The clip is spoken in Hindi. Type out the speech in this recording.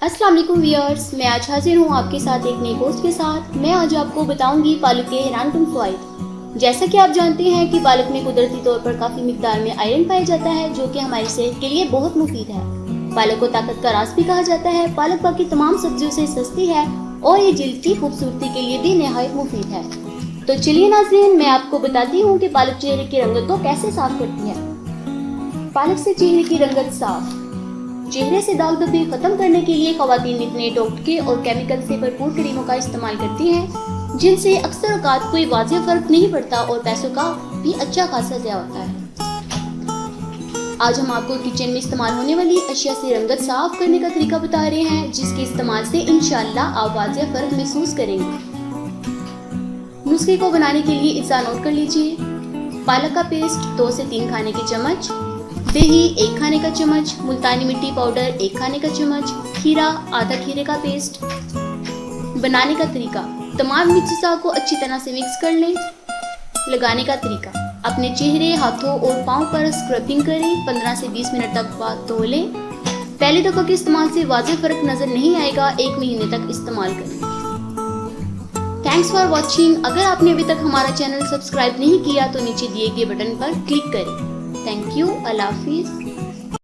अस्सलाम वालेकुम व्यूअर्स, मैं आज हाजिर हूँ आपके साथ एक नई पोस्ट के साथ। मैं आज आपको बताऊंगी पालक के हैरानकुन फ़वाइद। जैसा कि आप जानते हैं कि पालक में कुदरती तौर पर काफ़ी मिकदार में आयरन पाया जाता है, जो कि हमारी सेहत के लिए बहुत मुफीद है। पालक को ताकत का राज भी कहा जाता है। पालक बाकी तमाम सब्जियों से सस्ती है और ये जल्द की खूबसूरती के लिए भी नहायत मुफीद है। तो चलिए नाज़रीन, मैं आपको बताती हूँ कि पालक चेहरे की रंगत को कैसे साफ करती है। पालक से चेहरे की रंगत साफ। चेहरे से दाग धब्बे खत्म करने के लिए खवातीन इतने टोटके और केमिकल से भरपूर क्रीमों का इस्तेमाल करती हैं, जिनसे अक्सर औकात कोई वाज़ेह फर्क नहीं पड़ता और पैसों का भी अच्छा खासा ज़ाया होता है। आज हम आपको किचन में इस्तेमाल होने वाली अशिया से रंगत साफ करने का तरीका बता रहे हैं, जिसके इस्तेमाल से इंशाअल्लाह आप वाज़ेह फर्क महसूस करेंगे। नुस्खे को बनाने के लिए इज़ा नोट कर लीजिए। पालक का पेस्ट 2 से 3 खाने के चम्मच, दही 1 खाने का चम्मच, मुल्तानी मिट्टी पाउडर 1 खाने का चम्मच, खीरा आधा खीरे का पेस्ट। बनाने का तरीका, तमाम मिर्चा को अच्छी तरह से मिक्स कर लें। लगाने का तरीका, अपने चेहरे, हाथों और पाँव पर स्क्रबिंग करें। 15 से 20 मिनट तक बाद धो लें। पहले दफ़ा के इस्तेमाल से वाज़ेह फ़र्क नज़र नहीं आएगा, 1 महीने तक इस्तेमाल करें। Thanks for watching. अगर आपने अभी तक हमारा चैनल सब्सक्राइब नहीं किया तो नीचे दिए गए बटन पर क्लिक करें। Thank you. अल्लाह हाफिज़।